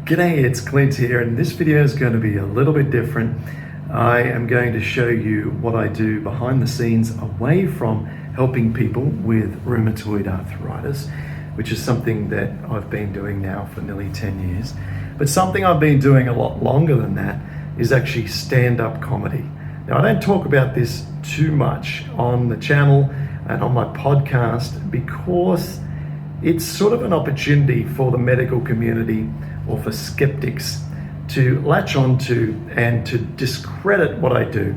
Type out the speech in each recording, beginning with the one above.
G'day, it's Clint here, and this video is going to be a little bit different. I am going to show you what I do behind the scenes away from helping people with rheumatoid arthritis, which is something that I've been doing now for nearly 10 years. But something I've been doing a lot longer than that is actually stand-up comedy. Now, I don't talk about this too much on the channel and on my podcast because it's sort of an opportunity for the medical community or for skeptics to latch onto and to discredit what I do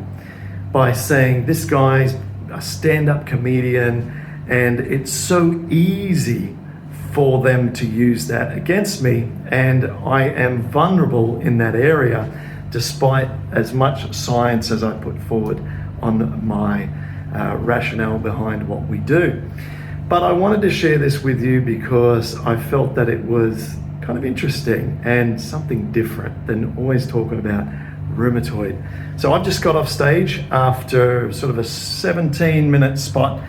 by saying this guy's a stand-up comedian, and it's so easy for them to use that against me, and I am vulnerable in that area despite as much science as I put forward on my rationale behind what we do. But I wanted to share this with you because I felt that it was kind of interesting and something different than always talking about rheumatoid. So I've just got off stage after sort of a 17-minute spot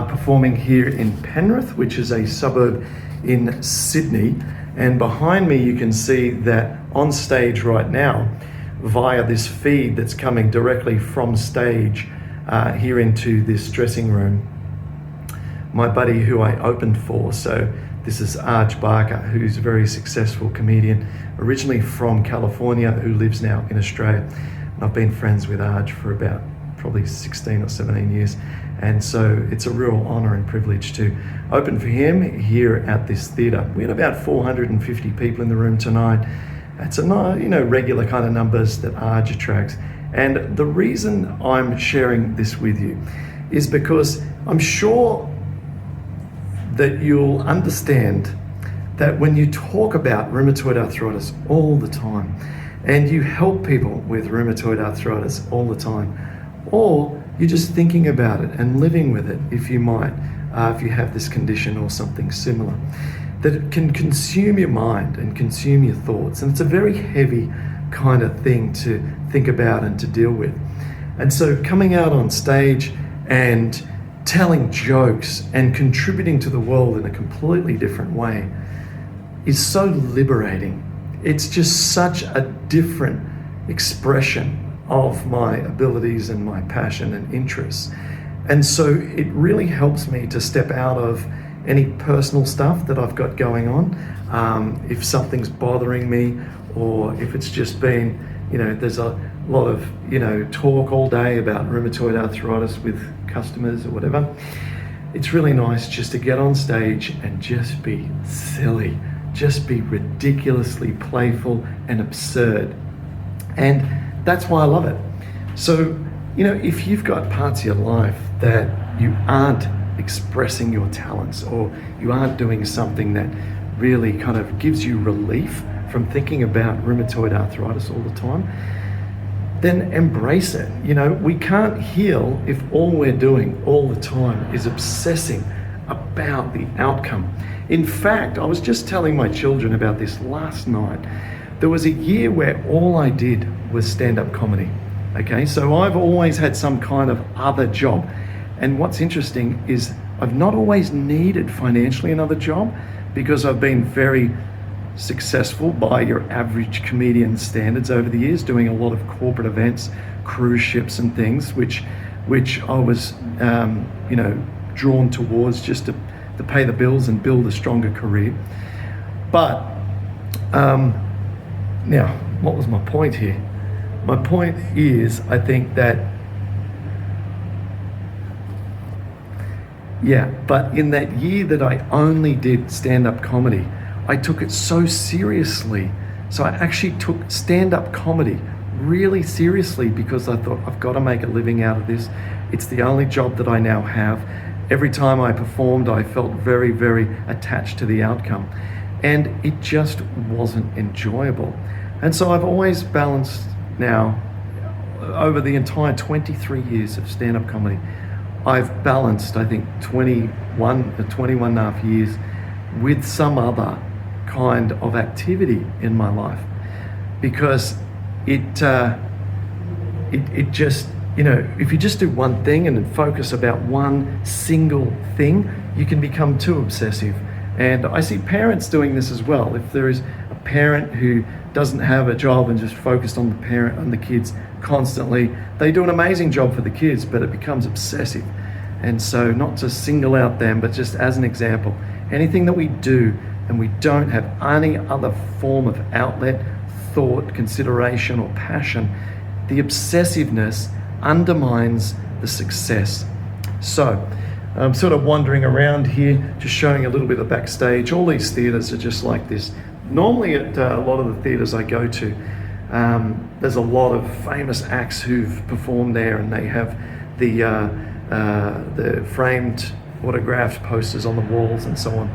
performing here in Penrith, which is a suburb in Sydney. And behind me you can see that on stage right now via this feed that's coming directly from stage here into this dressing room, my buddy who I opened for. So this is Arj Barker, who's a very successful comedian, originally from California, who lives now in Australia. And I've been friends with Arj for about probably 16 or 17 years. And so it's a real honor and privilege to open for him here at this theater. We had about 450 people in the room tonight. It's a regular kind of numbers that Arj attracts. And the reason I'm sharing this with you is because I'm sure that you'll understand that when you talk about rheumatoid arthritis all the time, and you help people with rheumatoid arthritis all the time, or you're just thinking about it and living with it, if you have this condition or something similar, that it can consume your mind and consume your thoughts. And it's a very heavy kind of thing to think about and to deal with. And so coming out on stage and telling jokes and contributing to the world in a completely different way is so liberating. It's just such a different expression of my abilities and my passion and interests. And so it really helps me to step out of any personal stuff that I've got going on. If something's bothering me, or if it's just been, there's a lot of, talk all day about rheumatoid arthritis with customers or whatever. It's really nice just to get on stage and just be silly, just be ridiculously playful and absurd. And that's why I love it. So, if you've got parts of your life that you aren't expressing your talents, or you aren't doing something that really kind of gives you relief from thinking about rheumatoid arthritis all the time, then embrace it. We can't heal if all we're doing all the time is obsessing about the outcome. In fact, I was just telling my children about this last night. There was a year where all I did was stand-up comedy. Okay, so I've always had some kind of other job. And what's interesting is I've not always needed financially another job, because I've been very successful by your average comedian standards over the years, doing a lot of corporate events, cruise ships and things, which I was drawn towards just to pay the bills and build a stronger career. But now, what was my point here? My point is, I think that but in that year that I only did stand-up comedy, I took it so seriously. So I actually took stand-up comedy really seriously, because I thought, I've got to make a living out of this. It's the only job that I now have. Every time I performed, I felt very, very attached to the outcome. And it just wasn't enjoyable. And so I've always balanced now, over the entire 23 years of stand-up comedy, I've balanced, I think, 21 and a half years with some other kind of activity in my life, because it just, if you just do one thing and then focus about one single thing, you can become too obsessive. And I see parents doing this as well. If there is a parent who doesn't have a job and just focused on the kids constantly, they do an amazing job for the kids, but it becomes obsessive. And so, not to single out them, but just as an example, anything that we do and we don't have any other form of outlet, thought, consideration, or passion, the obsessiveness undermines the success. So I'm sort of wandering around here, just showing a little bit of backstage. All these theatres are just like this. Normally at a lot of the theatres I go to, there's a lot of famous acts who've performed there, and they have the framed autographed posters on the walls and so on.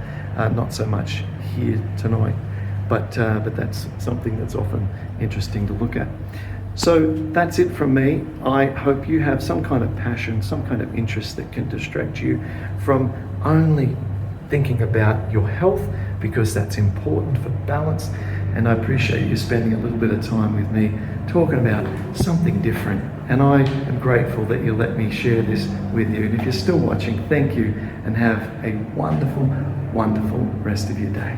Not so much here tonight, but that's something that's often interesting to look at. So that's it from me. I hope you have some kind of passion, some kind of interest that can distract you from only thinking about your health, because that's important for balance. And I appreciate you spending a little bit of time with me talking about something different. And I am grateful that you let me share this with you. And if you're still watching, thank you, and have a wonderful, wonderful rest of your day.